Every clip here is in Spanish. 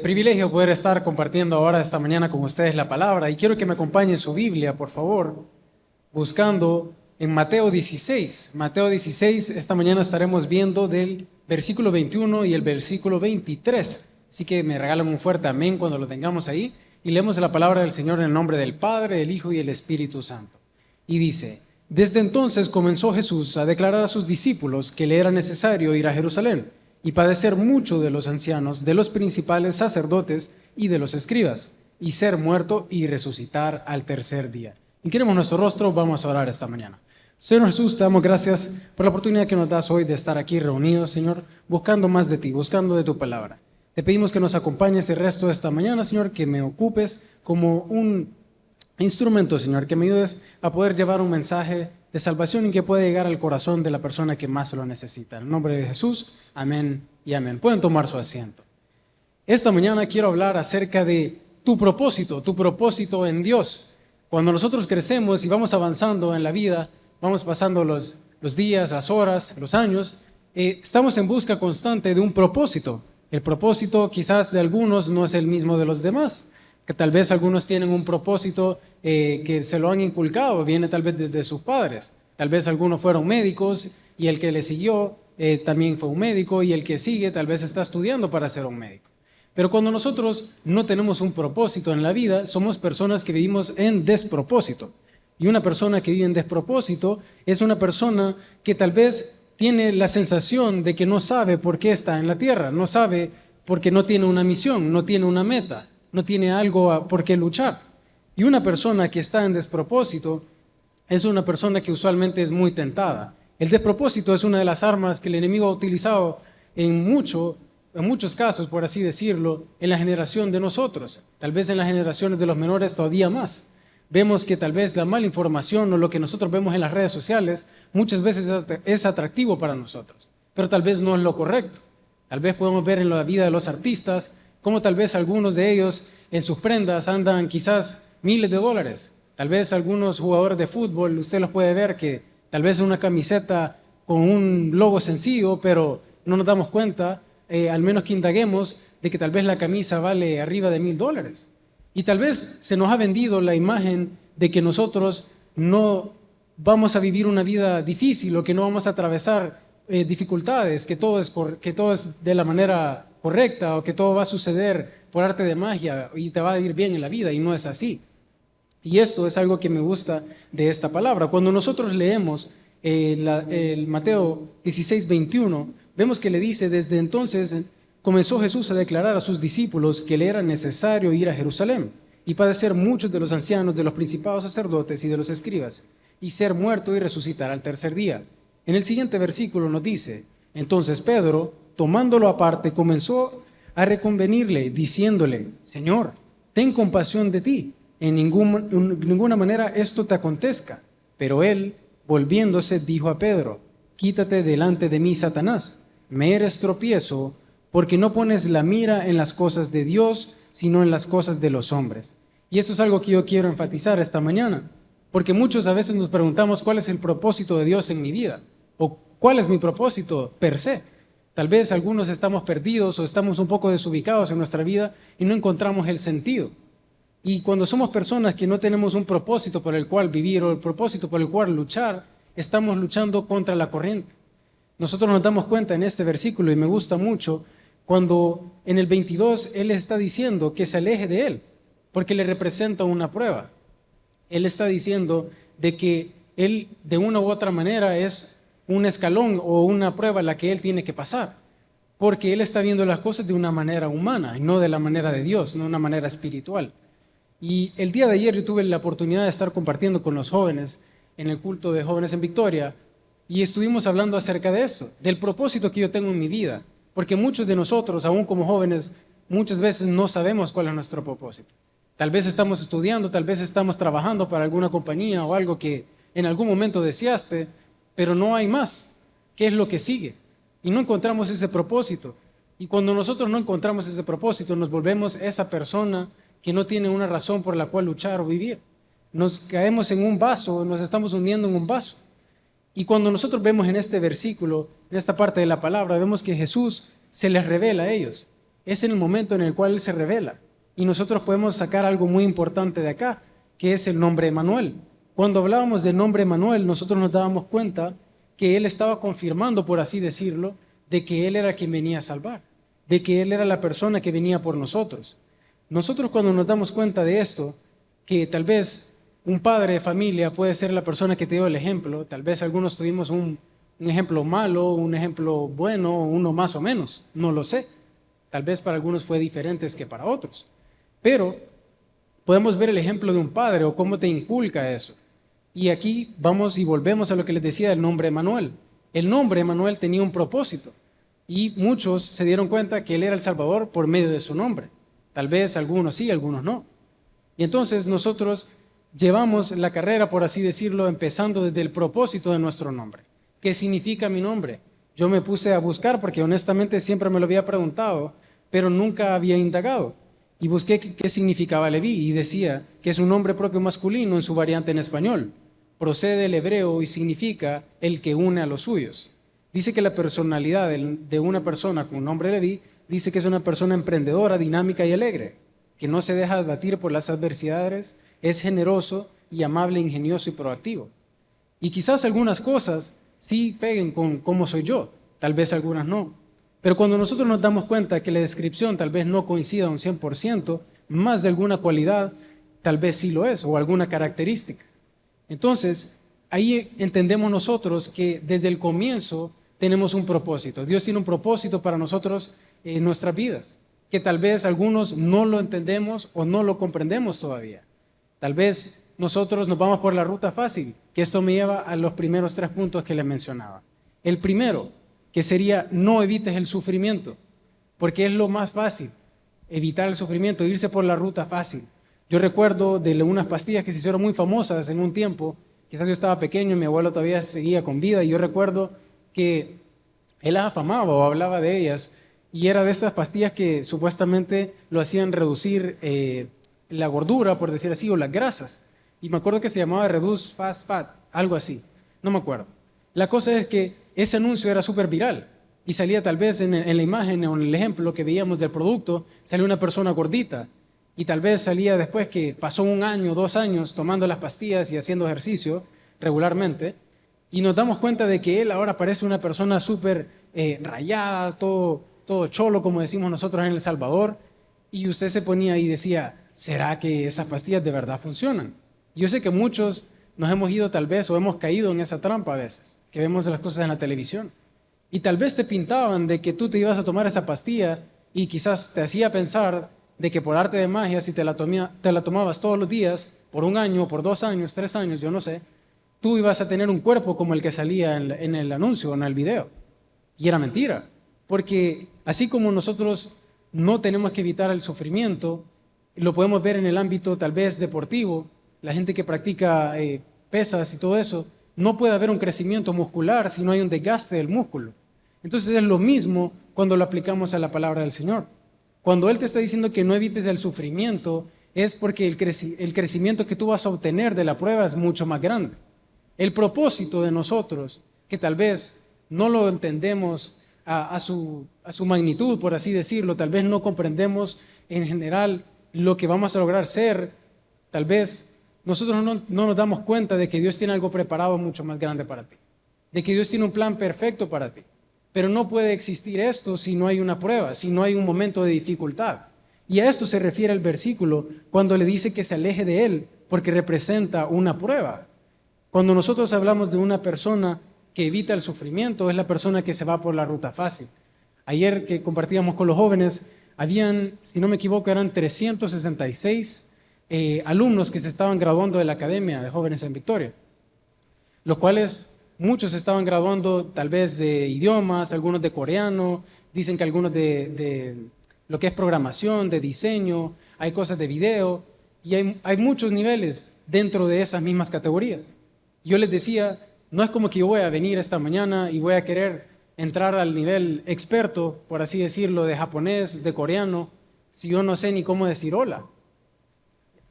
Privilegio poder estar compartiendo ahora esta mañana con ustedes la palabra y quiero que me acompañen su Biblia, por favor, buscando en Mateo 16. Mateo 16, esta mañana estaremos viendo del versículo 21 y el versículo 23. Así que me regalan un fuerte amén cuando lo tengamos ahí y leemos la palabra del Señor en el nombre del Padre, del Hijo y el Espíritu Santo. Y dice: desde entonces comenzó Jesús a declarar a sus discípulos que le era necesario ir a Jerusalén y padecer mucho de los ancianos, de los principales sacerdotes y de los escribas, y ser muerto y resucitar al tercer día. Inclinemos nuestro rostro, vamos a orar esta mañana. Señor Jesús, te damos gracias por la oportunidad que nos das hoy de estar aquí reunidos, Señor, buscando más de ti, buscando de tu palabra. Te pedimos que nos acompañes el resto de esta mañana, Señor, que me ocupes como un instrumento, Señor, que me ayudes a poder llevar un mensaje de salvación y que pueda llegar al corazón de la persona que más lo necesita. En el nombre de Jesús, amén y amén. Pueden tomar su asiento. Esta mañana quiero hablar acerca de tu propósito en Dios. Cuando nosotros crecemos y vamos avanzando en la vida, vamos pasando los días, las horas, los años, estamos en busca constante de un propósito. El propósito quizás de algunos no es el mismo de los demás, que tal vez algunos tienen un propósito que se lo han inculcado, viene tal vez desde sus padres. Tal vez algunos fueron médicos y el que le siguió también fue un médico y el que sigue tal vez está estudiando para ser un médico. Pero cuando nosotros no tenemos un propósito en la vida, somos personas que vivimos en despropósito. Y una persona que vive en despropósito es una persona que tal vez tiene la sensación de que no sabe por qué está en la tierra, no sabe porque no tiene una misión, no tiene una meta, no tiene algo por qué luchar. Y una persona que está en despropósito es una persona que usualmente es muy tentada. El despropósito es una de las armas que el enemigo ha utilizado en muchos casos, por así decirlo, en la generación de nosotros. Tal vez en las generaciones de los menores todavía más. Vemos que tal vez la mala información o lo que nosotros vemos en las redes sociales muchas veces es atractivo para nosotros, pero tal vez no es lo correcto. Tal vez podemos ver en la vida de los artistas cómo tal vez algunos de ellos en sus prendas andan quizás miles de dólares. Tal vez algunos jugadores de fútbol, usted los puede ver que tal vez una camiseta con un logo sencillo, pero no nos damos cuenta, al menos que indaguemos, de que tal vez la camisa vale arriba de $1,000. Y tal vez se nos ha vendido la imagen de que nosotros no vamos a vivir una vida difícil o que no vamos a atravesar dificultades, que todo es de la manera correcta o que todo va a suceder por arte de magia y te va a ir bien en la vida, y no es así. Y esto es algo que me gusta de esta palabra. Cuando nosotros leemos el Mateo 16, 21, vemos que le dice: desde entonces comenzó Jesús a declarar a sus discípulos que le era necesario ir a Jerusalén y padecer muchos de los ancianos, de los principales sacerdotes y de los escribas, y ser muerto y resucitar al tercer día. En el siguiente versículo nos dice: entonces Pedro, tomándolo aparte, comenzó a reconvenirle, diciéndole: Señor, ten compasión de ti, en ninguna manera esto te acontezca. Pero él, volviéndose, dijo a Pedro: quítate delante de mí, Satanás, me eres tropiezo, porque no pones la mira en las cosas de Dios, sino en las cosas de los hombres. Y esto es algo que yo quiero enfatizar esta mañana, porque muchos a veces nos preguntamos cuál es el propósito de Dios en mi vida, o cuál es mi propósito per se. Tal vez algunos estamos perdidos o estamos un poco desubicados en nuestra vida y no encontramos el sentido. Y cuando somos personas que no tenemos un propósito por el cual vivir o el propósito por el cual luchar, estamos luchando contra la corriente. Nosotros nos damos cuenta en este versículo, y me gusta mucho, cuando en el 22 Él está diciendo que se aleje de Él, porque le representa una prueba. Él está diciendo de que Él de una u otra manera es un escalón o una prueba la que Él tiene que pasar, porque Él está viendo las cosas de una manera humana y no de la manera de Dios, no de una manera espiritual. Y el día de ayer yo tuve la oportunidad de estar compartiendo con los jóvenes en el culto de jóvenes en Victoria, y estuvimos hablando acerca de esto, del propósito que yo tengo en mi vida, porque muchos de nosotros, aún como jóvenes, muchas veces no sabemos cuál es nuestro propósito. Tal vez estamos estudiando, tal vez estamos trabajando para alguna compañía o algo que en algún momento deseaste, pero no hay más. ¿Qué es lo que sigue? Y no encontramos ese propósito. Y cuando nosotros no encontramos ese propósito, nos volvemos esa persona que no tiene una razón por la cual luchar o vivir. Nos caemos en un vaso, nos estamos hundiendo en un vaso. Y cuando nosotros vemos en este versículo, en esta parte de la palabra, vemos que Jesús se les revela a ellos. es en el momento en el cual Él se revela. Y nosotros podemos sacar algo muy importante de acá, que es el nombre Emmanuel. Cuando hablábamos del nombre Emmanuel, nosotros nos dábamos cuenta que Él estaba confirmando, por así decirlo, de que Él era quien venía a salvar, de que Él era la persona que venía por nosotros. Nosotros cuando nos damos cuenta de esto, que tal vez un padre de familia puede ser la persona que te dio el ejemplo, tal vez algunos tuvimos un ejemplo malo, un ejemplo bueno, uno más o menos, no lo sé. Tal vez para algunos fue diferente que para otros. Pero podemos ver el ejemplo de un padre o cómo te inculca eso. Y aquí vamos y volvemos a lo que les decía del nombre Emmanuel. El nombre Emmanuel tenía un propósito y muchos se dieron cuenta que Él era el Salvador por medio de su nombre. Tal vez algunos sí, algunos no. Y entonces nosotros llevamos la carrera, por así decirlo, empezando desde el propósito de nuestro nombre. ¿Qué significa mi nombre? Yo me puse a buscar porque honestamente siempre me lo había preguntado, pero nunca había indagado. Y busqué qué significaba Leví y decía que es un nombre propio masculino en su variante en español. Procede del hebreo y significa el que une a los suyos. Dice que la personalidad de una persona con nombre Leví dice que es una persona emprendedora, dinámica y alegre, que no se deja abatir por las adversidades, es generoso y amable, ingenioso y proactivo. Y quizás algunas cosas sí peguen con cómo soy yo, tal vez algunas no. Pero cuando nosotros nos damos cuenta que la descripción tal vez no coincida un 100%, más de alguna cualidad tal vez sí lo es, o alguna característica. Entonces, ahí entendemos nosotros que desde el comienzo tenemos un propósito. Dios tiene un propósito para nosotros en nuestras vidas, que tal vez algunos no lo entendemos o no lo comprendemos todavía. Tal vez nosotros nos vamos por la ruta fácil, que esto me lleva a los primeros 3 puntos que les mencionaba. El primero, que sería no evites el sufrimiento, porque es lo más fácil, evitar el sufrimiento, irse por la ruta fácil. Yo recuerdo de unas pastillas que se hicieron muy famosas en un tiempo, quizás yo estaba pequeño y mi abuelo todavía seguía con vida, y yo recuerdo que él las afamaba o hablaba de ellas, y era de esas pastillas que supuestamente lo hacían reducir la gordura, por decir así, o las grasas. Y me acuerdo que se llamaba Reduce Fast Fat, algo así, no me acuerdo. La cosa es que ese anuncio era súper viral y salía tal vez en la imagen o en el ejemplo que veíamos del producto, salía una persona gordita y tal vez salía después que pasó 1 año, 2 años tomando las pastillas y haciendo ejercicio regularmente, y nos damos cuenta de que él ahora parece una persona súper rayada, todo cholo, como decimos nosotros en El Salvador, y usted se ponía y decía, ¿será que esas pastillas de verdad funcionan? Yo sé que muchos nos hemos ido tal vez o hemos caído en esa trampa a veces, que vemos las cosas en la televisión. Y tal vez te pintaban de que tú te ibas a tomar esa pastilla y quizás te hacía pensar de que por arte de magia, si te la tomabas todos los días, por 1 año, por 2 años, 3 años, yo no sé, tú ibas a tener un cuerpo como el que salía en el anuncio o en el video. Y era mentira, porque así como nosotros no tenemos que evitar el sufrimiento, lo podemos ver en el ámbito tal vez deportivo, la gente que practica pesas y todo eso, no puede haber un crecimiento muscular si no hay un desgaste del músculo. Entonces es lo mismo cuando lo aplicamos a la palabra del Señor. Cuando Él te está diciendo que no evites el sufrimiento, es porque el crecimiento que tú vas a obtener de la prueba es mucho más grande. El propósito de nosotros, que tal vez no lo entendemos a su magnitud, por así decirlo, tal vez no comprendemos en general lo que vamos a lograr ser, tal vez nosotros no nos damos cuenta de que Dios tiene algo preparado mucho más grande para ti, de que Dios tiene un plan perfecto para ti. Pero no puede existir esto si no hay una prueba, si no hay un momento de dificultad. Y a esto se refiere el versículo cuando le dice que se aleje de él, porque representa una prueba. Cuando nosotros hablamos de una persona que evita el sufrimiento, es la persona que se va por la ruta fácil. Ayer que compartíamos con los jóvenes, habían, si no me equivoco, eran 366 alumnos que se estaban graduando de la Academia de Jóvenes en Victoria, los cuales muchos estaban graduando tal vez de idiomas, algunos de coreano, dicen que algunos de lo que es programación, de diseño, hay cosas de video, y hay muchos niveles dentro de esas mismas categorías. Yo les decía, no es como que yo voy a venir esta mañana y voy a querer entrar al nivel experto, por así decirlo, de japonés, de coreano, si yo no sé ni cómo decir hola.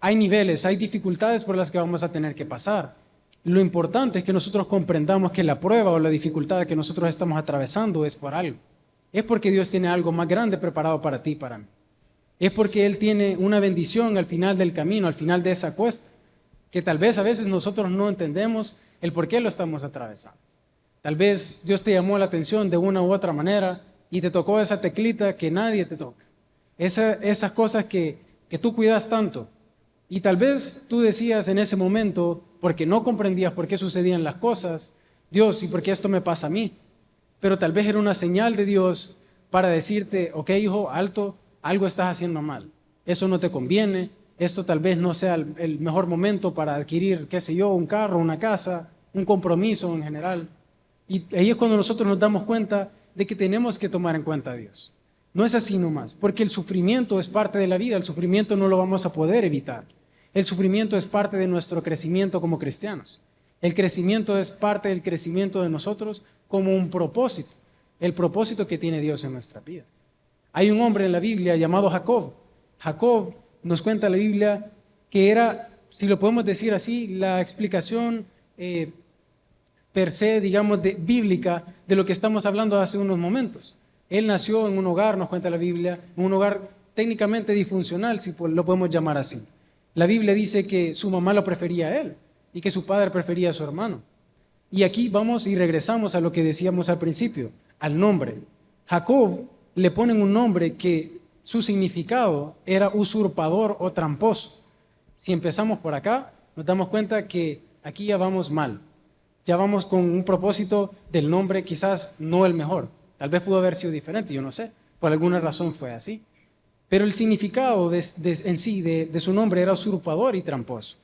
Hay niveles, hay dificultades por las que vamos a tener que pasar. Lo importante es que nosotros comprendamos que la prueba o la dificultad que nosotros estamos atravesando es por algo. es porque Dios tiene algo más grande preparado para ti y para mí. Es porque Él tiene una bendición al final del camino, al final de esa cuesta, que tal vez a veces nosotros no entendemos el por qué lo estamos atravesando. Tal vez Dios te llamó la atención de una u otra manera y te tocó esa teclita que nadie te toca. Esas cosas que tú cuidas tanto. Y tal vez tú decías en ese momento, porque no comprendías por qué sucedían las cosas, Dios, ¿y por qué esto me pasa a mí? Pero tal vez era una señal de Dios para decirte, ok, hijo, alto, algo estás haciendo mal. Eso no te conviene, esto tal vez no sea el mejor momento para adquirir, qué sé yo, un carro, una casa, un compromiso en general. Y ahí es cuando nosotros nos damos cuenta de que tenemos que tomar en cuenta a Dios. No es así nomás, porque el sufrimiento es parte de la vida, el sufrimiento no lo vamos a poder evitar. El sufrimiento es parte de nuestro crecimiento como cristianos. El crecimiento es parte del crecimiento de nosotros como un propósito, el propósito que tiene Dios en nuestras vidas. Hay un hombre en la Biblia llamado Jacob. Jacob nos cuenta la Biblia que era, si lo podemos decir así, la explicación per se, digamos, bíblica de lo que estamos hablando hace unos momentos. Él nació en un hogar, nos cuenta la Biblia, en un hogar técnicamente disfuncional, si lo podemos llamar así. La Biblia dice que su mamá lo prefería a él y que su padre prefería a su hermano. Y aquí vamos y regresamos a lo que decíamos al principio, al nombre. Jacob le ponen un nombre que su significado era usurpador o tramposo. Si empezamos por acá, nos damos cuenta que aquí ya vamos mal. Ya vamos con un propósito del nombre quizás no el mejor. Tal vez pudo haber sido diferente, yo no sé. Por alguna razón fue así. Pero el significado en sí de su nombre era usurpador y tramposo.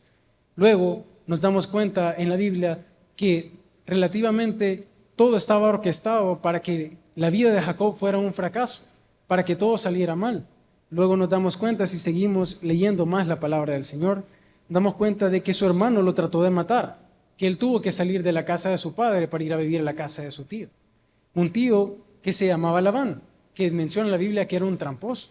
Luego nos damos cuenta en la Biblia que relativamente todo estaba orquestado para que la vida de Jacob fuera un fracaso, para que todo saliera mal. Luego nos damos cuenta, si seguimos leyendo más la palabra del Señor, nos damos cuenta de que su hermano lo trató de matar, que él tuvo que salir de la casa de su padre para ir a vivir a la casa de su tío. Un tío que se llamaba Labán, que menciona en la Biblia que era un tramposo.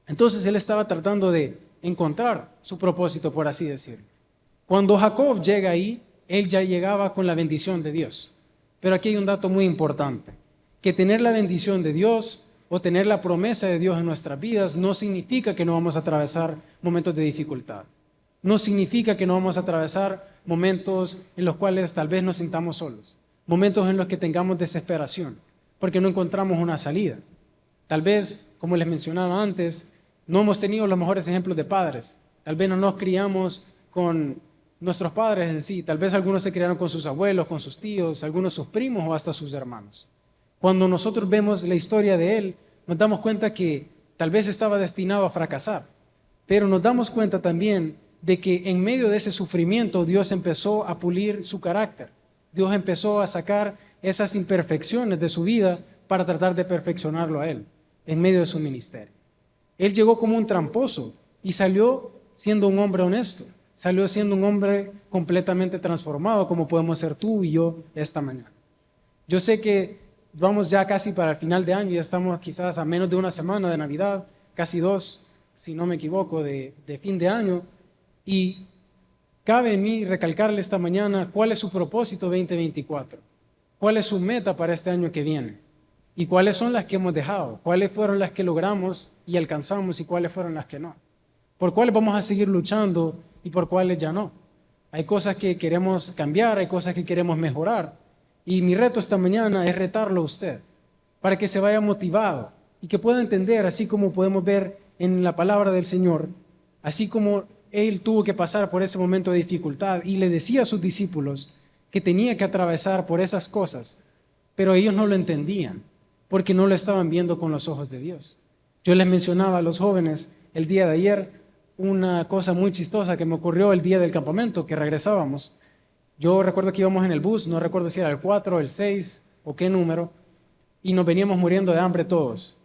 Entonces él estaba tratando de encontrar su propósito, por así decirlo. Cuando Jacob llega ahí, él ya llegaba con la bendición de Dios. Pero aquí hay un dato muy importante, que tener la bendición de Dios o tener la promesa de Dios en nuestras vidas no significa que no vamos a atravesar momentos de dificultad. No significa que no vamos a atravesar momentos en los cuales tal vez nos sintamos solos, momentos en los que tengamos desesperación, porque no encontramos una salida. Tal vez, como les mencionaba antes, no hemos tenido los mejores ejemplos de padres. Tal vez no nos criamos con nuestros padres en sí. Tal vez algunos se criaron con sus abuelos, con sus tíos, algunos sus primos o hasta sus hermanos. Cuando nosotros vemos la historia de él, nos damos cuenta que tal vez estaba destinado a fracasar. Pero nos damos cuenta también de que en medio de ese sufrimiento Dios empezó a pulir su carácter. Dios empezó a sacar esas imperfecciones de su vida para tratar de perfeccionarlo a él en medio de su ministerio. Él llegó como un tramposo y salió siendo un hombre honesto, salió siendo un hombre completamente transformado como podemos ser tú y yo esta mañana. Yo sé que vamos ya casi para el final de año, ya estamos quizás a menos de una semana de Navidad, casi 2, si no me equivoco, de fin de año, y cabe en mí recalcarle esta mañana cuál es su propósito 2024, cuál es su meta para este año que viene. ¿Y cuáles son las que hemos dejado? ¿Cuáles fueron las que logramos y alcanzamos y cuáles fueron las que no? ¿Por cuáles vamos a seguir luchando y por cuáles ya no? Hay cosas que queremos cambiar, hay cosas que queremos mejorar. Y mi reto esta mañana es retarlo a usted para que se vaya motivado y que pueda entender, así como podemos ver en la palabra del Señor, así como Él tuvo que pasar por ese momento de dificultad y le decía a sus discípulos que tenía que atravesar por esas cosas, pero ellos no lo entendían, porque no lo estaban viendo con los ojos de Dios. Yo les mencionaba a los jóvenes el día de ayer una cosa muy chistosa que me ocurrió el día del campamento, que regresábamos. Yo recuerdo que íbamos en el bus, no recuerdo si era el 4, el 6 o qué número, y nos veníamos muriendo de hambre todos.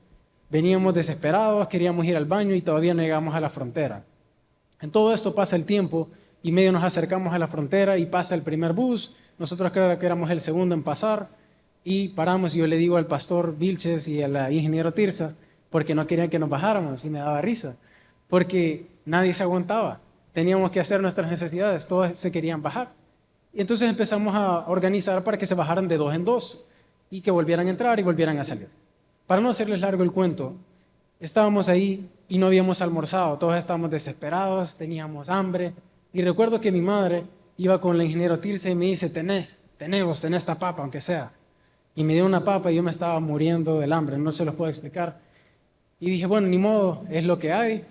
Veníamos desesperados, queríamos ir al baño y todavía no llegamos a la frontera. En todo esto pasa el tiempo y medio nos acercamos a la frontera y pasa el primer bus. Nosotros creo que éramos el segundo en pasar. Y paramos y yo le digo al pastor Vilches y al ingeniero Tirsa, porque no querían que nos bajáramos y me daba risa, porque nadie se aguantaba, teníamos que hacer nuestras necesidades, todos se querían bajar. Y entonces empezamos a organizar para que se bajaran de 2 en 2 y que volvieran a entrar y volvieran a salir. Para no hacerles largo el cuento, estábamos ahí y no habíamos almorzado, todos estábamos desesperados, teníamos hambre, y recuerdo que mi madre iba con el ingeniero Tirce y me dice, tenés esta papa, aunque sea. Y me dio una papa y yo me estaba muriendo del hambre, no se los puedo explicar. Y dije, bueno, ni modo, es lo que hay,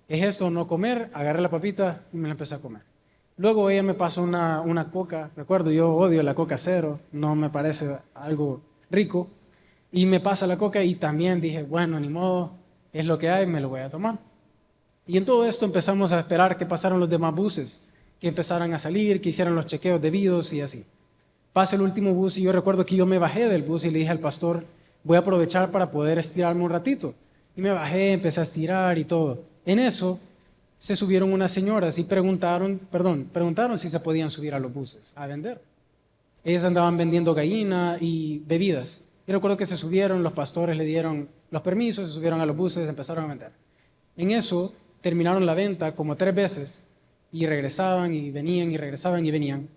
es esto, no comer. Agarré la papita y me la empecé a comer. Luego ella me pasó una coca, recuerdo, yo odio la coca cero, no me parece algo rico. Y me pasa la coca y también dije, bueno, ni modo, es lo que hay, me lo voy a tomar. Y en todo esto empezamos a esperar que pasaran los demás buses, que empezaran a salir, que hicieran los chequeos debidos y así. Pasa el último bus y yo recuerdo que yo me bajé del bus y le dije al pastor, voy a aprovechar para poder estirarme un ratito. Y me bajé, empecé a estirar y todo. En eso se subieron unas señoras y preguntaron si se podían subir a los buses a vender. Ellas andaban vendiendo gallina y bebidas. Y recuerdo que se subieron, los pastores le dieron los permisos, se subieron a los buses y empezaron a vender. En eso terminaron la venta como 3 veces y regresaban y venían y regresaban y venían.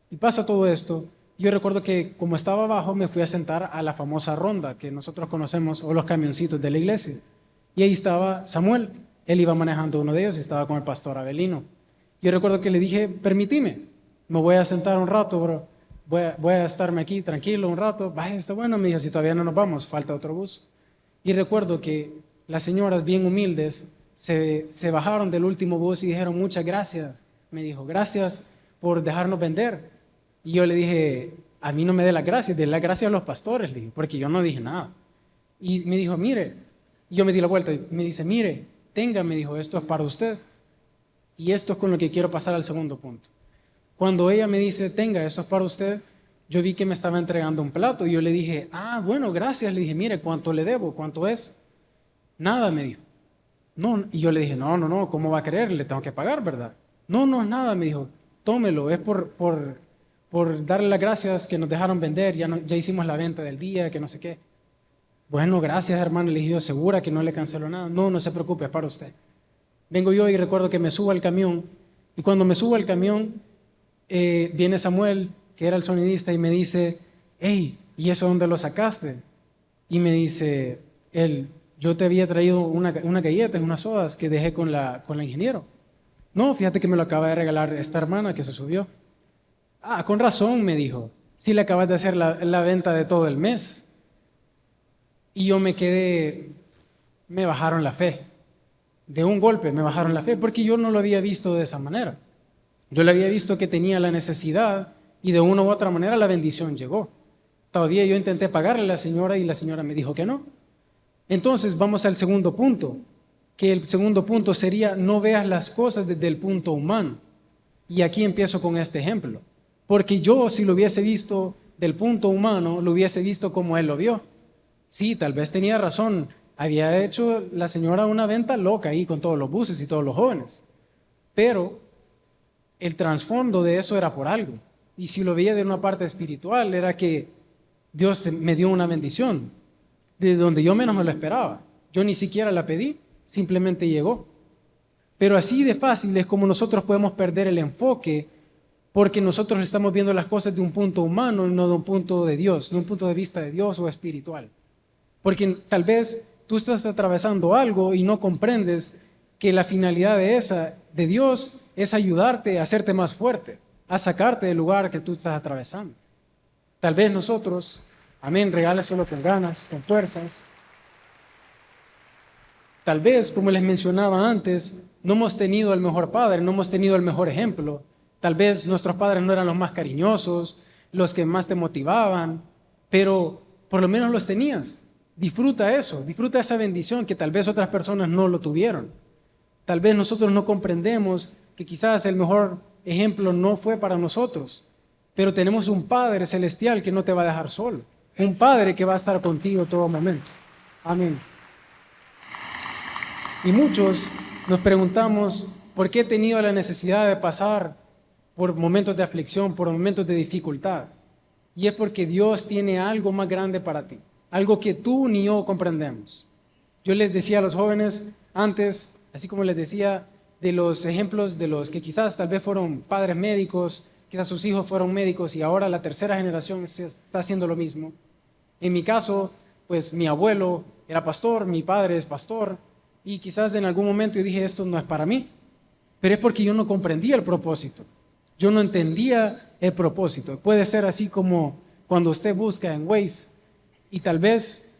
Y pasa todo esto. Yo recuerdo que como estaba abajo me fui a sentar a la famosa ronda que nosotros conocemos o los camioncitos de la iglesia. Y ahí estaba Samuel. Él iba manejando uno de ellos y estaba con el pastor Abelino. Yo recuerdo que le dije, permíteme, me voy a sentar un rato, bro. Voy a estarme aquí tranquilo un rato. Vaya, está bueno, me dijo, si todavía no nos vamos, falta otro bus. Y recuerdo que las señoras bien humildes se bajaron del último bus y dijeron, muchas gracias. Me dijo, gracias por dejarnos vender. Y yo le dije, a mí no me dé las gracias, dé las gracias a los pastores, le dije, porque yo no dije nada. Y me dijo, mire, yo me di la vuelta y me dice, mire, tenga, me dijo, esto es para usted. Y esto es con lo que quiero pasar al segundo punto. Cuando ella me dice, tenga, esto es para usted, yo vi que me estaba entregando un plato y yo le dije, bueno, gracias. Le dije, mire, ¿cuánto le debo? ¿Cuánto es? Nada, me dijo. No, y yo le dije, no, ¿cómo va a creer? Le tengo que pagar, ¿verdad? No es nada, me dijo, tómelo, es por darle las gracias que nos dejaron vender, ya hicimos la venta del día, que no sé qué. Bueno, gracias, hermano, le dije yo, ¿segura que no le canceló nada? No se preocupe, es para usted. Vengo yo y recuerdo que me subo al camión, y cuando me subo al camión, viene Samuel, que era el sonidista, y me dice, hey, ¿y eso dónde lo sacaste? Y me dice, yo te había traído unas galletas, unas sodas que dejé con la ingeniero. No, fíjate que me lo acaba de regalar esta hermana que se subió. Con razón, me dijo, sí le acabas de hacer la venta de todo el mes. Y yo me bajaron la fe. De un golpe me bajaron la fe, porque yo no lo había visto de esa manera. Yo le había visto que tenía la necesidad y de una u otra manera la bendición llegó. Todavía yo intenté pagarle a la señora y la señora me dijo que no. Entonces vamos al segundo punto, que el segundo punto sería no veas las cosas desde el punto humano. Y aquí empiezo con este ejemplo. Porque yo, si lo hubiese visto del punto humano, lo hubiese visto como él lo vio. Sí, tal vez tenía razón. Había hecho la señora una venta loca ahí con todos los buses y todos los jóvenes. Pero el trasfondo de eso era por algo. Y si lo veía de una parte espiritual, era que Dios me dio una bendición, de donde yo menos me lo esperaba. Yo ni siquiera la pedí, simplemente llegó. Pero así de fácil es como nosotros podemos perder el enfoque, porque nosotros estamos viendo las cosas de un punto humano, no de un punto de Dios, de un punto de vista de Dios o espiritual. Porque tal vez tú estás atravesando algo y no comprendes que la finalidad de Dios es ayudarte a hacerte más fuerte, a sacarte del lugar que tú estás atravesando. Tal vez nosotros, amén, regáleselo con ganas, con fuerzas. Tal vez, como les mencionaba antes, no hemos tenido el mejor padre, no hemos tenido el mejor ejemplo. Tal vez nuestros padres no eran los más cariñosos, los que más te motivaban, pero por lo menos los tenías. Disfruta eso, disfruta esa bendición que tal vez otras personas no lo tuvieron. Tal vez nosotros no comprendemos que quizás el mejor ejemplo no fue para nosotros, pero tenemos un Padre celestial que no te va a dejar solo, un Padre que va a estar contigo todo momento. Amén. Y muchos nos preguntamos, ¿por qué he tenido la necesidad de pasar por momentos de aflicción, por momentos de dificultad? Y es porque Dios tiene algo más grande para ti, algo que tú ni yo comprendemos. Yo les decía a los jóvenes antes, así como les decía de los ejemplos de los que quizás tal vez fueron padres médicos, quizás sus hijos fueron médicos y ahora la tercera generación está haciendo lo mismo. En mi caso, pues mi abuelo era pastor, mi padre es pastor, y quizás en algún momento yo dije, esto no es para mí, pero es porque yo no comprendía el propósito. Yo no entendía el propósito. Puede ser así como cuando usted busca en Waze y tal vez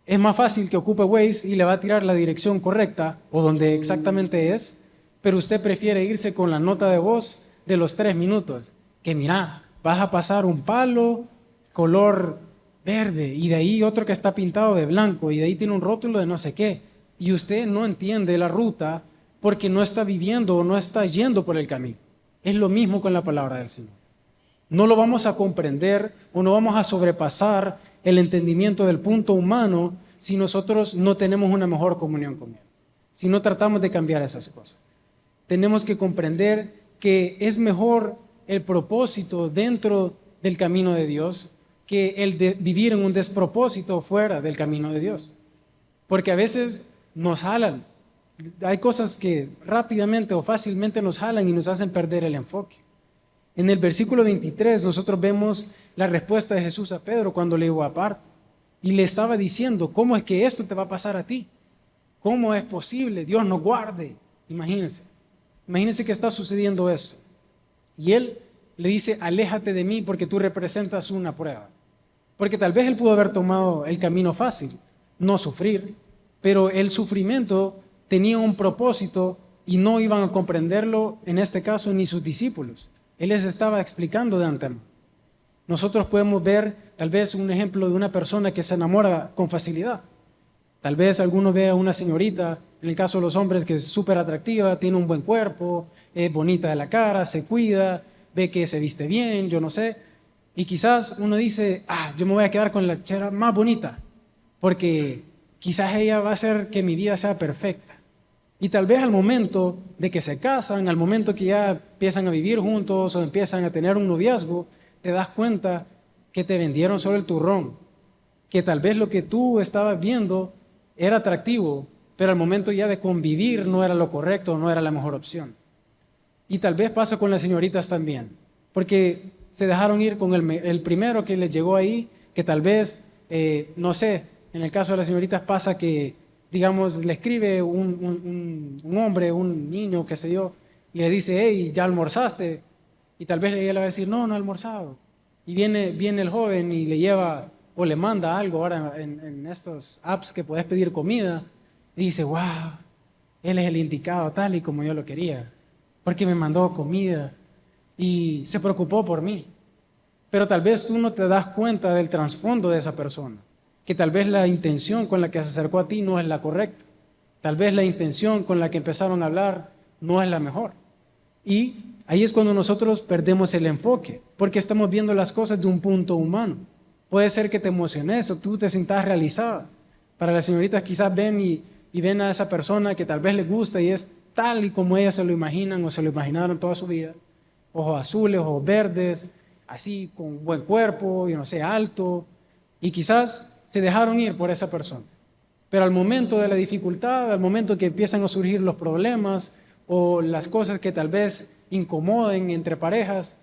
es más fácil que ocupe Waze y le va a tirar la dirección correcta o donde exactamente es, pero usted prefiere irse con la nota de voz de los 3 minutos, que mira, vas a pasar un palo color verde y de ahí otro que está pintado de blanco y de ahí tiene un rótulo de no sé qué, y usted no entiende la ruta porque no está viviendo o no está yendo por el camino. Es lo mismo con la palabra del Señor. No lo vamos a comprender o no vamos a sobrepasar el entendimiento del punto humano si nosotros no tenemos una mejor comunión con Él, si no tratamos de cambiar esas cosas. Tenemos que comprender que es mejor el propósito dentro del camino de Dios que el de vivir en un despropósito fuera del camino de Dios. Porque a veces nos jalan. Hay cosas que rápidamente o fácilmente nos jalan y nos hacen perder el enfoque. En el versículo 23 nosotros vemos la respuesta de Jesús a Pedro cuando le dijo aparte. Y le estaba diciendo, ¿cómo es que esto te va a pasar a ti? ¿Cómo es posible? Dios nos guarde. Imagínense. Imagínense que está sucediendo esto. Y él le dice, aléjate de mí porque tú representas una prueba. Porque tal vez él pudo haber tomado el camino fácil, no sufrir, pero el sufrimiento tenía un propósito y no iban a comprenderlo, en este caso, ni sus discípulos. Él les estaba explicando de antemano. Nosotros podemos ver tal vez un ejemplo de una persona que se enamora con facilidad. Tal vez alguno ve a una señorita, en el caso de los hombres, que es súper atractiva, tiene un buen cuerpo, es bonita de la cara, se cuida, ve que se viste bien, yo no sé. Y quizás uno dice, yo me voy a quedar con la chera más bonita, porque quizás ella va a hacer que mi vida sea perfecta. Y tal vez al momento de que se casan, al momento que ya empiezan a vivir juntos o empiezan a tener un noviazgo, te das cuenta que te vendieron solo el turrón, que tal vez lo que tú estabas viendo era atractivo, pero al momento ya de convivir no era lo correcto, no era la mejor opción. Y tal vez pasa con las señoritas también, porque se dejaron ir con el primero que les llegó ahí, que tal vez, no sé, en el caso de las señoritas pasa que, digamos, le escribe un hombre, un niño, qué sé yo, y le dice, hey, ¿ya almorzaste? Y tal vez ella le va a decir, no, no he almorzado. Y viene el joven y le lleva o le manda algo ahora en estos apps que puedes pedir comida, y dice, wow, él es el indicado tal y como yo lo quería, porque me mandó comida y se preocupó por mí. Pero tal vez tú no te das cuenta del trasfondo de esa persona, que tal vez la intención con la que se acercó a ti no es la correcta, tal vez la intención con la que empezaron a hablar no es la mejor. Y ahí es cuando nosotros perdemos el enfoque, porque estamos viendo las cosas de un punto humano. Puede ser que te emociones o tú te sientas realizada. Para las señoritas quizás ven y ven a esa persona que tal vez les gusta y es tal y como ellas se lo imaginan o se lo imaginaron toda su vida. Ojos azules, ojos verdes, así con buen cuerpo, yo no sé, alto. Y quizás se dejaron ir por esa persona. Pero al momento de la dificultad, al momento que empiezan a surgir los problemas o las cosas que tal vez incomoden entre parejas,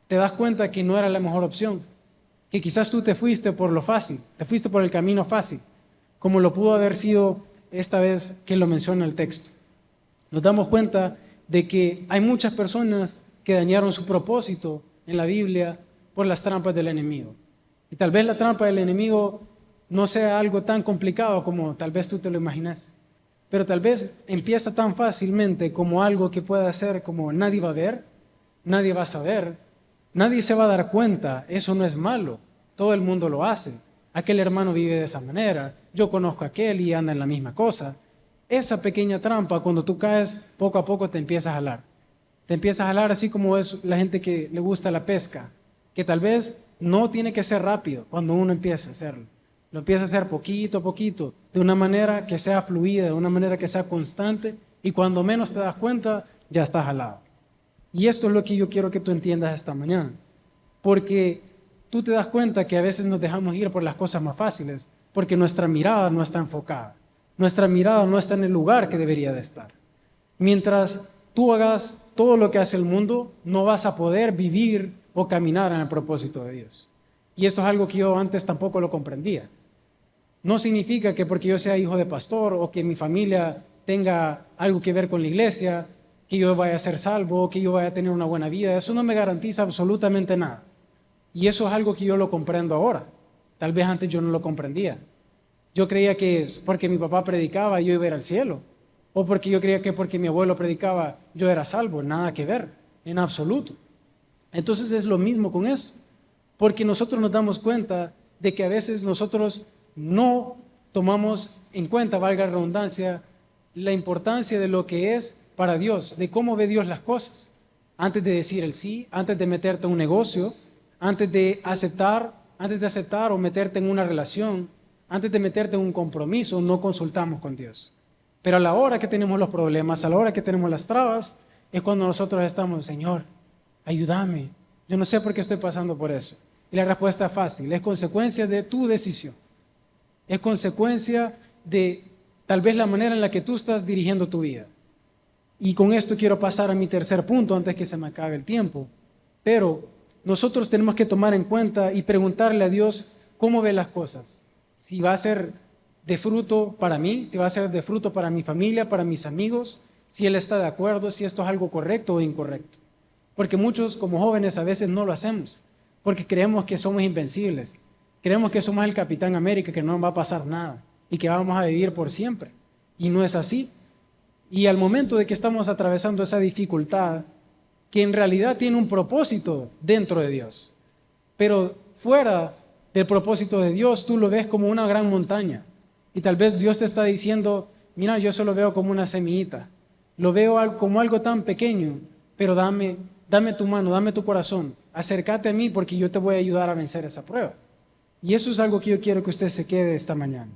te das cuenta que no era la mejor opción. Que quizás tú te fuiste por lo fácil, te fuiste por el camino fácil, como lo pudo haber sido esta vez que lo menciona el texto. Nos damos cuenta de que hay muchas personas que dañaron su propósito en la Biblia por las trampas del enemigo. Y tal vez la trampa del enemigo no sea algo tan complicado como tal vez tú te lo imaginas, pero tal vez empieza tan fácilmente como algo que pueda ser como nadie va a ver, nadie va a saber, nadie se va a dar cuenta, eso no es malo, todo el mundo lo hace. Aquel hermano vive de esa manera, yo conozco a aquel y anda en la misma cosa. Esa pequeña trampa, cuando tú caes, poco a poco te empiezas a jalar. Te empiezas a jalar así como es la gente que le gusta la pesca, que tal vez no tiene que ser rápido cuando uno empieza a hacerlo. Lo empieza a hacer poquito a poquito, de una manera que sea fluida, de una manera que sea constante, y cuando menos te das cuenta, ya estás jalado. Y esto es lo que yo quiero que tú entiendas esta mañana, porque tú te das cuenta que a veces nos dejamos ir por las cosas más fáciles, porque nuestra mirada no está enfocada, nuestra mirada no está en el lugar que debería de estar. Mientras tú hagas todo lo que hace el mundo, no vas a poder vivir o caminar en el propósito de Dios. Y esto es algo que yo antes tampoco lo comprendía. No significa que porque yo sea hijo de pastor o que mi familia tenga algo que ver con la iglesia, que yo vaya a ser salvo, que yo vaya a tener una buena vida. Eso no me garantiza absolutamente nada. Y eso es algo que yo lo comprendo ahora. Tal vez antes yo no lo comprendía. Yo creía que porque mi papá predicaba yo iba a ir al cielo. O porque yo creía que porque mi abuelo predicaba yo era salvo. Nada que ver, en absoluto. Entonces es lo mismo con esto. Porque nosotros nos damos cuenta de que a veces nosotros no tomamos en cuenta, valga la redundancia, la importancia de lo que es para Dios, de cómo ve Dios las cosas. Antes de decir el sí, antes de meterte en un negocio, antes de aceptar o meterte en una relación, antes de meterte en un compromiso, no consultamos con Dios. Pero a la hora que tenemos los problemas, a la hora que tenemos las trabas, es cuando nosotros estamos, Señor, ayúdame. Yo no sé por qué estoy pasando por eso. Y la respuesta es fácil, es consecuencia de tu decisión. Es consecuencia de tal vez la manera en la que tú estás dirigiendo tu vida. Y con esto quiero pasar a mi tercer punto antes que se me acabe el tiempo. Pero nosotros tenemos que tomar en cuenta y preguntarle a Dios cómo ve las cosas. Si va a ser de fruto para mí, si va a ser de fruto para mi familia, para mis amigos, si Él está de acuerdo, si esto es algo correcto o incorrecto. Porque muchos como jóvenes a veces no lo hacemos, porque creemos que somos invencibles. Creemos que somos el Capitán América, que no nos va a pasar nada y que vamos a vivir por siempre. Y no es así. Y al momento de que estamos atravesando esa dificultad, que en realidad tiene un propósito dentro de Dios, pero fuera del propósito de Dios, tú lo ves como una gran montaña. Y tal vez Dios te está diciendo, mira, yo solo veo como una semillita. Lo veo como algo tan pequeño, pero dame tu mano, dame tu corazón. Acércate a mí porque yo te voy a ayudar a vencer esa prueba. Y eso es algo que yo quiero que usted se quede esta mañana.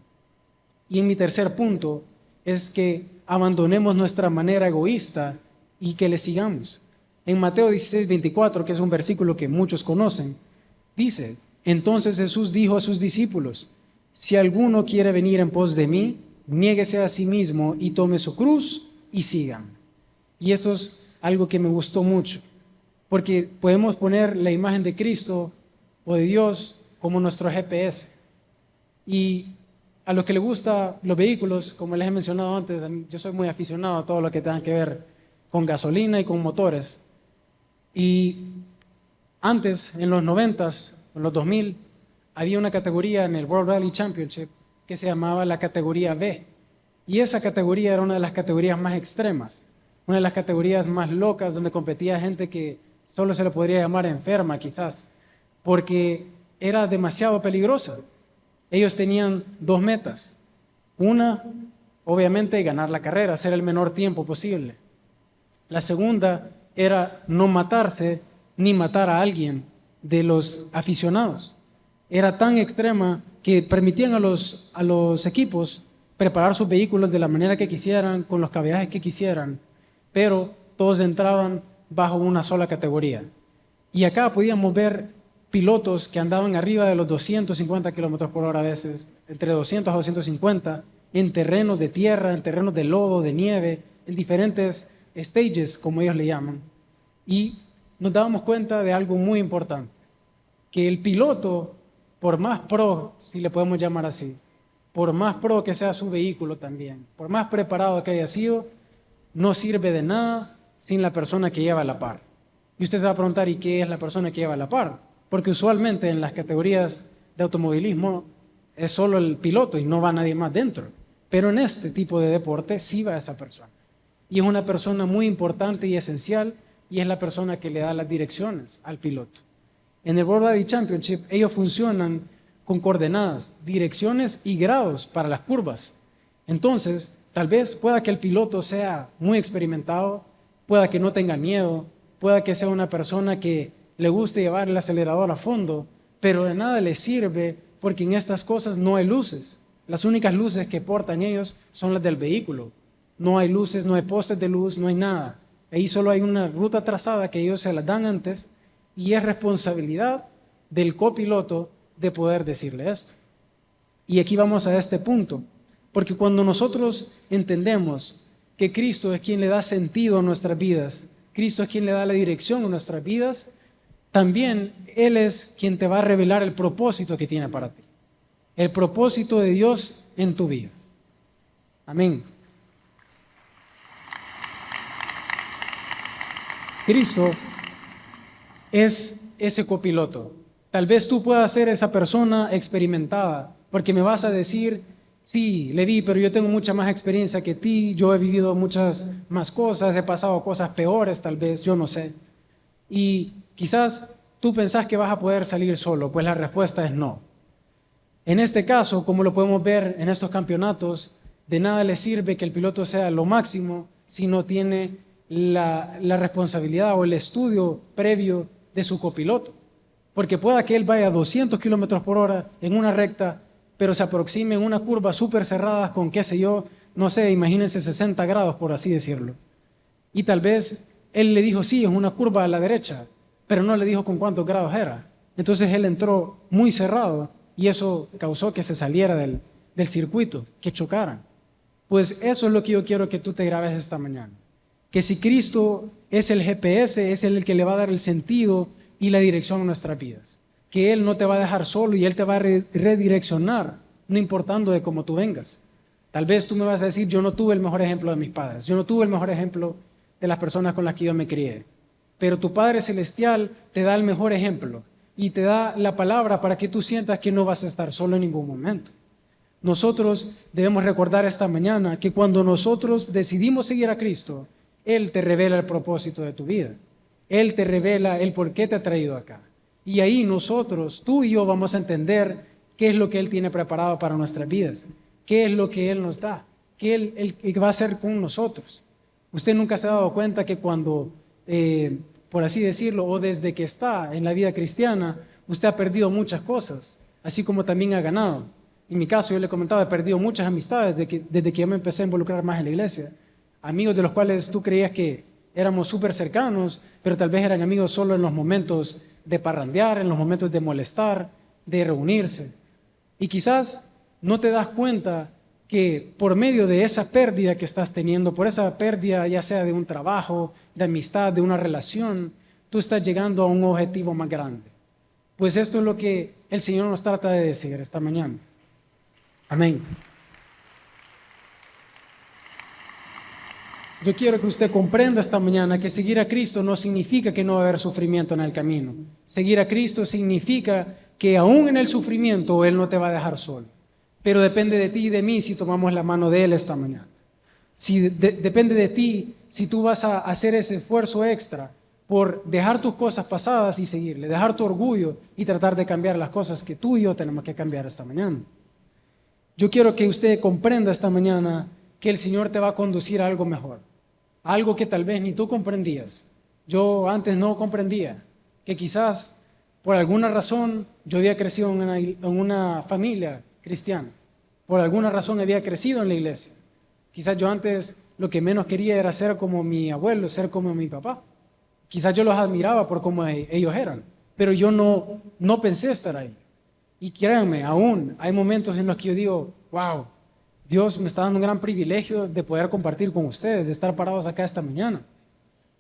Y en mi tercer punto es que abandonemos nuestra manera egoísta y que le sigamos. En Mateo 16:24, que es un versículo que muchos conocen, dice, entonces Jesús dijo a sus discípulos, si alguno quiere venir en pos de mí, niéguese a sí mismo y tome su cruz y sígame. Y esto es algo que me gustó mucho, porque podemos poner la imagen de Cristo o de Dios como nuestro GPS. Y a los que les gustan los vehículos, como les he mencionado antes, yo soy muy aficionado a todo lo que tenga que ver con gasolina y con motores. Y antes, en los 90s, en los 2000, había una categoría en el World Rally Championship que se llamaba la categoría B. Y esa categoría era una de las categorías más extremas, una de las categorías más locas, donde competía gente que solo se le podría llamar enferma quizás, porque era demasiado peligrosa. Ellos tenían dos metas. Una, obviamente, ganar la carrera, hacer el menor tiempo posible. La segunda era no matarse ni matar a alguien de los aficionados. Era tan extrema que permitían a los equipos preparar sus vehículos de la manera que quisieran, con los caballajes que quisieran, pero todos entraban bajo una sola categoría. Y acá podíamos ver pilotos que andaban arriba de los 250 kilómetros por hora a veces, entre 200 a 250, en terrenos de tierra, en terrenos de lodo, de nieve, en diferentes stages, como ellos le llaman. Y nos dábamos cuenta de algo muy importante, que el piloto, por más pro, si le podemos llamar así, por más pro que sea su vehículo también, por más preparado que haya sido, no sirve de nada sin la persona que lleva a la par. Y usted se va a preguntar, ¿y qué es la persona que lleva a la par? Porque usualmente en las categorías de automovilismo es solo el piloto y no va nadie más dentro. Pero en este tipo de deporte sí va esa persona. Y es una persona muy importante y esencial, y es la persona que le da las direcciones al piloto. En el World Rally Championship ellos funcionan con coordenadas, direcciones y grados para las curvas. Entonces, tal vez pueda que el piloto sea muy experimentado, pueda que no tenga miedo, pueda que sea una persona que le guste llevar el acelerador a fondo, pero de nada le sirve porque en estas cosas no hay luces. Las únicas luces que portan ellos son las del vehículo. No hay luces, no hay postes de luz, no hay nada. Ahí solo hay una ruta trazada que ellos se las dan antes y es responsabilidad del copiloto de poder decirle esto. Y aquí vamos a este punto, porque cuando nosotros entendemos que Cristo es quien le da sentido a nuestras vidas, Cristo es quien le da la dirección a nuestras vidas, también Él es quien te va a revelar el propósito que tiene para ti. el propósito de Dios en tu vida. Amén. Cristo es ese copiloto. Tal vez tú puedas ser esa persona experimentada, porque me vas a decir, sí, Leví, pero yo tengo mucha más experiencia que ti, yo he vivido muchas más cosas, he pasado cosas peores tal vez, yo no sé. Y quizás tú pensás que vas a poder salir solo, pues la respuesta es no. En este caso, como lo podemos ver en estos campeonatos, de nada le sirve que el piloto sea lo máximo si no tiene la responsabilidad o el estudio previo de su copiloto. Porque pueda que él vaya a 200 kilómetros por hora en una recta, pero se aproxime en una curva súper cerrada con, qué sé yo, no sé, imagínense 60 grados, por así decirlo. Y tal vez él le dijo, sí, es una curva a la derecha, pero no le dijo con cuántos grados era. Entonces él entró muy cerrado y eso causó que se saliera del circuito, que chocaran. Pues eso es lo que yo quiero que tú te grabes esta mañana. Que si Cristo es el GPS, es el que le va a dar el sentido y la dirección a nuestras vidas. Que Él no te va a dejar solo y Él te va a redireccionar, no importando de cómo tú vengas. Tal vez tú me vas a decir, yo no tuve el mejor ejemplo de mis padres, yo no tuve el mejor ejemplo de las personas con las que yo me crié. Pero tu Padre Celestial te da el mejor ejemplo y te da la palabra para que tú sientas que no vas a estar solo en ningún momento. Nosotros debemos recordar esta mañana que cuando nosotros decidimos seguir a Cristo, Él te revela el propósito de tu vida. Él te revela el por qué te ha traído acá. Y ahí nosotros, tú y yo, vamos a entender qué es lo que Él tiene preparado para nuestras vidas, qué es lo que Él nos da, qué Él va a hacer con nosotros. Usted nunca se ha dado cuenta que cuando, por así decirlo, o desde que está en la vida cristiana, usted ha perdido muchas cosas, así como también ha ganado. En mi caso, yo le comentaba, he perdido muchas amistades desde que yo me empecé a involucrar más en la iglesia. Amigos de los cuales tú creías que éramos súper cercanos, pero tal vez eran amigos solo en los momentos de parrandear, en los momentos de molestar, de reunirse. Y quizás no te das cuenta que por medio de esa pérdida que estás teniendo, por esa pérdida ya sea de un trabajo, de amistad, de una relación, tú estás llegando a un objetivo más grande. Pues esto es lo que el Señor nos trata de decir esta mañana. Amén. Yo quiero que usted comprenda esta mañana que seguir a Cristo no significa que no va a haber sufrimiento en el camino. Seguir a Cristo significa que aún en el sufrimiento Él no te va a dejar solo. Pero depende de ti y de mí si tomamos la mano de Él esta mañana. Depende de ti si tú vas a hacer ese esfuerzo extra por dejar tus cosas pasadas y seguirle, dejar tu orgullo y tratar de cambiar las cosas que tú y yo tenemos que cambiar esta mañana. Yo quiero que usted comprenda esta mañana que el Señor te va a conducir a algo mejor. Algo que tal vez ni tú comprendías. Yo antes no comprendía, que quizás por alguna razón yo había crecido en una familia cristiana. Por alguna razón había crecido en la iglesia. Quizás yo antes lo que menos quería era ser como mi abuelo, ser como mi papá. Quizás yo los admiraba por cómo ellos eran, pero yo no pensé estar ahí. Y créanme, aún hay momentos en los que yo digo, wow, Dios me está dando un gran privilegio de poder compartir con ustedes, de estar parados acá esta mañana.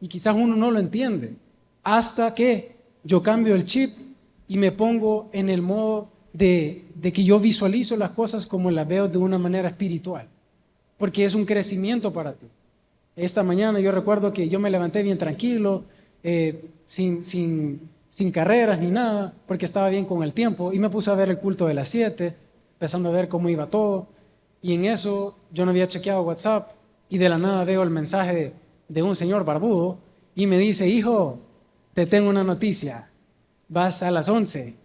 Y quizás uno no lo entiende hasta que yo cambio el chip y me pongo en el modo de que yo visualizo las cosas como las veo de una manera espiritual, porque es un crecimiento para ti. Esta mañana yo recuerdo que yo me levanté bien tranquilo, sin carreras ni nada, porque estaba bien con el tiempo, y me puse a ver el culto de las 7, empezando a ver cómo iba todo. Y en eso yo no había chequeado WhatsApp y de la nada veo el mensaje de un señor barbudo y me dice, hijo, te tengo una noticia, vas a las 11.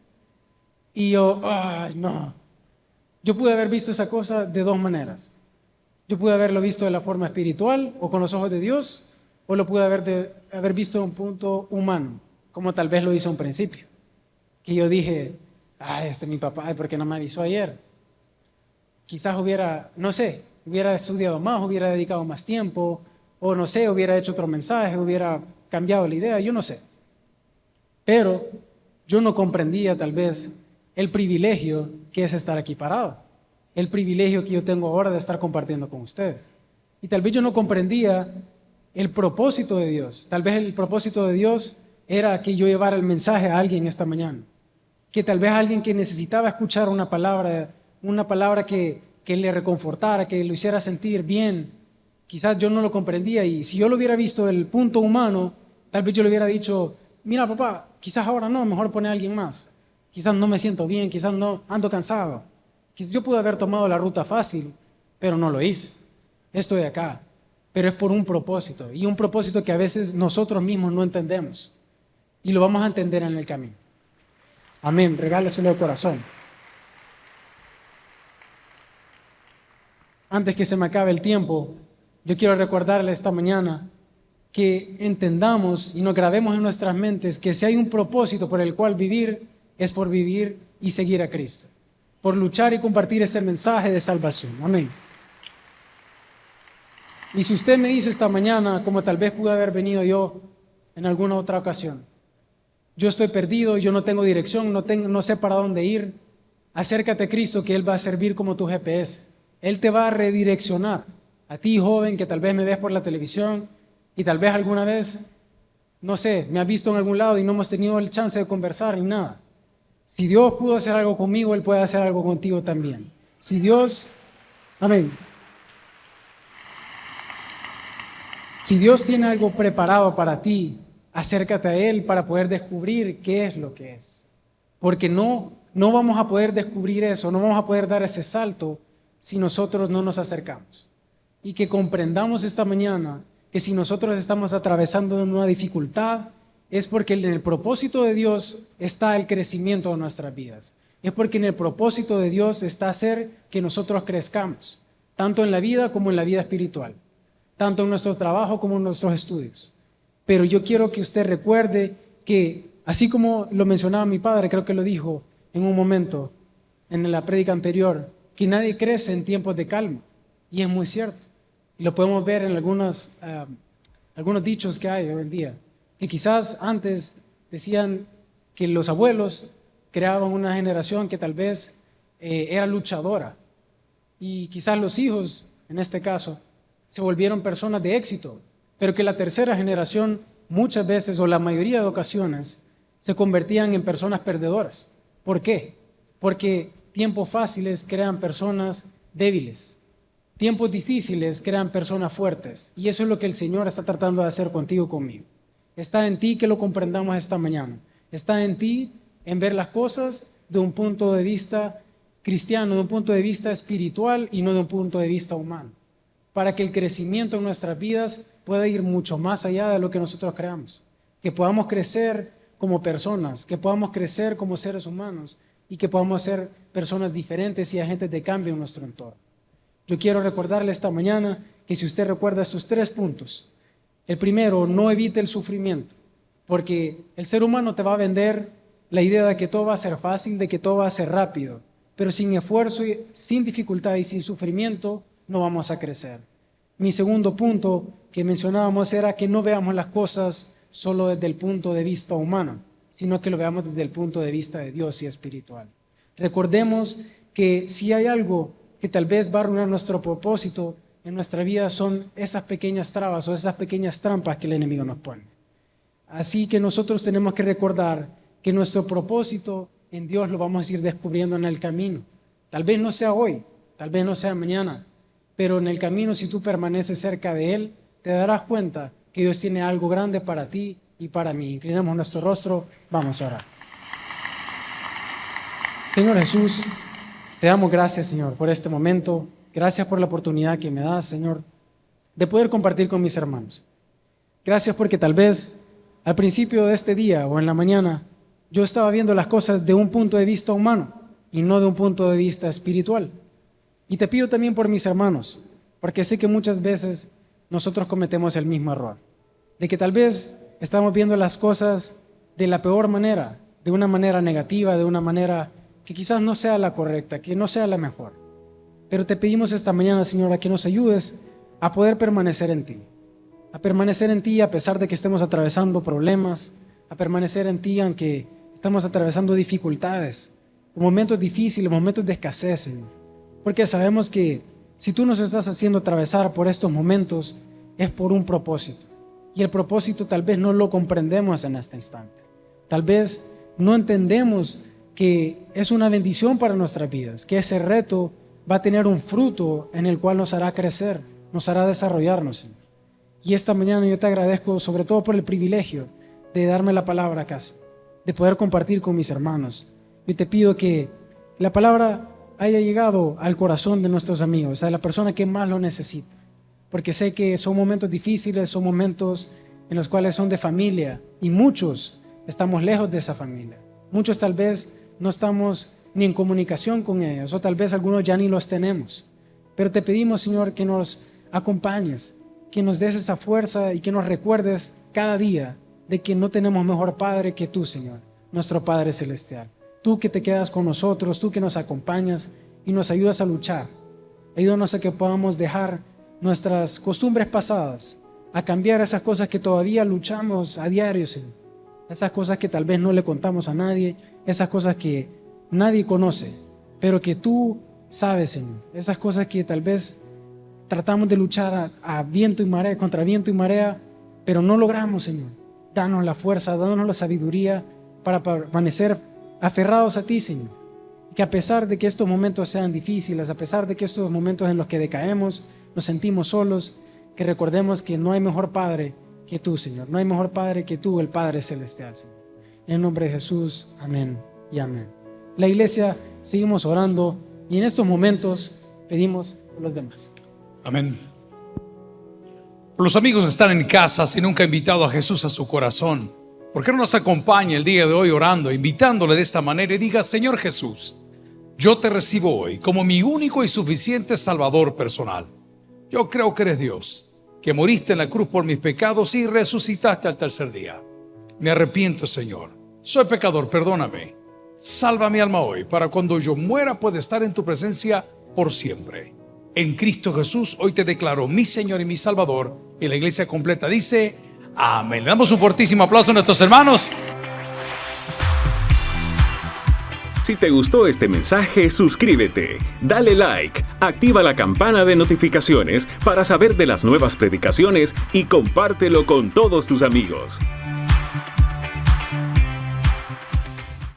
Y yo, ay, no. Yo pude haber visto esa cosa de dos maneras. Yo pude haberlo visto de la forma espiritual o con los ojos de Dios, o lo pude haber visto de un punto humano, como tal vez lo hice a un principio. Que yo dije, ay, mi papá, ¿por qué no me avisó ayer? Quizás hubiera estudiado más, hubiera dedicado más tiempo, o no sé, hubiera hecho otro mensaje, hubiera cambiado la idea, yo no sé. Pero yo no comprendía tal vez el privilegio que es estar aquí parado, el privilegio que yo tengo ahora de estar compartiendo con ustedes. Y tal vez yo no comprendía el propósito de Dios. Tal vez el propósito de Dios era que yo llevara el mensaje a alguien esta mañana. Que tal vez alguien que necesitaba escuchar una palabra una palabra que le reconfortara, que lo hiciera sentir bien. Quizás yo no lo comprendía y si yo lo hubiera visto del punto humano, tal vez yo le hubiera dicho, mira papá, quizás ahora no, mejor pone a alguien más. Quizás no me siento bien, quizás no, ando cansado. Quizás yo pude haber tomado la ruta fácil, pero no lo hice. Estoy acá, pero es por un propósito y un propósito que a veces nosotros mismos no entendemos y lo vamos a entender en el camino. Amén, regálaselo de corazón. Antes que se me acabe el tiempo, yo quiero recordarle esta mañana que entendamos y nos grabemos en nuestras mentes que si hay un propósito por el cual vivir, es por vivir y seguir a Cristo, por luchar y compartir ese mensaje de salvación. Amén. Y si usted me dice esta mañana, como tal vez pude haber venido yo en alguna otra ocasión, yo estoy perdido, yo no tengo dirección, no sé para dónde ir, acércate a Cristo que Él va a servir como tu GPS. Él te va a redireccionar. A ti, joven, que tal vez me ves por la televisión y tal vez alguna vez, no sé, me has visto en algún lado y no hemos tenido el chance de conversar ni nada. Si Dios pudo hacer algo conmigo, Él puede hacer algo contigo también. Si Dios, amén. Si Dios tiene algo preparado para ti, acércate a Él para poder descubrir qué es lo que es. Porque no vamos a poder descubrir eso, no vamos a poder dar ese salto si nosotros no nos acercamos. Y que comprendamos esta mañana que si nosotros estamos atravesando una dificultad, es porque en el propósito de Dios está el crecimiento de nuestras vidas. Es porque en el propósito de Dios está hacer que nosotros crezcamos, tanto en la vida como en la vida espiritual, tanto en nuestro trabajo como en nuestros estudios. Pero yo quiero que usted recuerde que, así como lo mencionaba mi padre, creo que lo dijo en un momento en la prédica anterior, que nadie crece en tiempos de calma. Y es muy cierto. Y lo podemos ver en algunos dichos que hay hoy en día. Que quizás antes decían que los abuelos creaban una generación que tal vez era luchadora. Y quizás los hijos, en este caso, se volvieron personas de éxito. Pero que la tercera generación, muchas veces o la mayoría de ocasiones, se convertían en personas perdedoras. ¿Por qué? Porque tiempos fáciles crean personas débiles. Tiempos difíciles crean personas fuertes. Y eso es lo que el Señor está tratando de hacer contigo y conmigo. Está en ti que lo comprendamos esta mañana. Está en ti en ver las cosas de un punto de vista cristiano, de un punto de vista espiritual y no de un punto de vista humano. Para que el crecimiento en nuestras vidas pueda ir mucho más allá de lo que nosotros creamos. Que podamos crecer como personas, que podamos crecer como seres humanos y que podamos ser personas diferentes y agentes de cambio en nuestro entorno. Yo quiero recordarle esta mañana que si usted recuerda estos 3 puntos, el primero, no evite el sufrimiento, porque el ser humano te va a vender la idea de que todo va a ser fácil, de que todo va a ser rápido, pero sin esfuerzo, sin dificultad y sin sufrimiento no vamos a crecer. Mi segundo punto que mencionábamos era que no veamos las cosas solo desde el punto de vista humano, sino que lo veamos desde el punto de vista de Dios y espiritual. Recordemos que si hay algo que tal vez va a arruinar nuestro propósito en nuestra vida son esas pequeñas trabas o esas pequeñas trampas que el enemigo nos pone. Así que nosotros tenemos que recordar que nuestro propósito en Dios lo vamos a ir descubriendo en el camino. Tal vez no sea hoy, tal vez no sea mañana, pero en el camino, si tú permaneces cerca de Él, te darás cuenta que Dios tiene algo grande para ti y para mí. Inclinamos nuestro rostro, vamos a orar. Señor Jesús, te damos gracias, Señor, por este momento. Gracias por la oportunidad que me das, Señor, de poder compartir con mis hermanos. Gracias porque tal vez al principio de este día o en la mañana yo estaba viendo las cosas de un punto de vista humano y no de un punto de vista espiritual. Y te pido también por mis hermanos, porque sé que muchas veces nosotros cometemos el mismo error, de que tal vez estamos viendo las cosas de la peor manera, de una manera negativa, de una manera que quizás no sea la correcta, que no sea la mejor. Pero te pedimos esta mañana, Señor, a que nos ayudes a poder permanecer en ti, a pesar de que estemos atravesando problemas, a permanecer en ti aunque estamos atravesando dificultades, momentos difíciles, momentos de escasez, Señor. Porque sabemos que si tú nos estás haciendo atravesar por estos momentos, es por un propósito. Y el propósito tal vez no lo comprendemos en este instante. Tal vez no entendemos que es una bendición para nuestras vidas, que ese reto va a tener un fruto en el cual nos hará crecer, nos hará desarrollarnos, Señor. Y esta mañana yo te agradezco sobre todo por el privilegio de darme la palabra acá, de poder compartir con mis hermanos. Yo te pido que la palabra haya llegado al corazón de nuestros amigos, a la persona que más lo necesita, porque sé que son momentos difíciles, son momentos en los cuales son de familia y muchos estamos lejos de esa familia. Muchos tal vez no estamos ni en comunicación con ellos, o tal vez algunos ya ni los tenemos. Pero te pedimos, Señor, que nos acompañes, que nos des esa fuerza y que nos recuerdes cada día de que no tenemos mejor Padre que tú, Señor, nuestro Padre Celestial. Tú que te quedas con nosotros, tú que nos acompañas y nos ayudas a luchar. Ayúdanos a que podamos dejar nuestras costumbres pasadas, a cambiar esas cosas que todavía luchamos a diario, Señor. Esas cosas que tal vez no le contamos a nadie, esas cosas que nadie conoce, pero que tú sabes, Señor. Esas cosas que tal vez tratamos de luchar a viento y marea, contra viento y marea, pero no logramos, Señor. Danos la fuerza, danos la sabiduría para permanecer aferrados a ti, Señor. Que a pesar de que estos momentos sean difíciles, a pesar de que estos momentos en los que decaemos, nos sentimos solos, que recordemos que no hay mejor Padre que tú, Señor. No hay mejor Padre que tú, el Padre Celestial, Señor. En el nombre de Jesús, amén y amén. La iglesia, seguimos orando y en estos momentos pedimos por los demás. Amén. Por los amigos que están en casa, si nunca ha invitado a Jesús a su corazón, ¿por qué no nos acompaña el día de hoy orando, invitándole de esta manera y diga: Señor Jesús, yo te recibo hoy como mi único y suficiente Salvador personal. Yo creo que eres Dios, que moriste en la cruz por mis pecados y resucitaste al tercer día. Me arrepiento, Señor. Soy pecador, perdóname. Salva mi alma hoy, para cuando yo muera pueda estar en tu presencia por siempre. En Cristo Jesús hoy te declaro mi Señor y mi Salvador. Y la iglesia completa dice: amén. Le damos un fortísimo aplauso a nuestros hermanos. Si te gustó este mensaje, suscríbete, dale like, activa la campana de notificaciones para saber de las nuevas predicaciones y compártelo con todos tus amigos.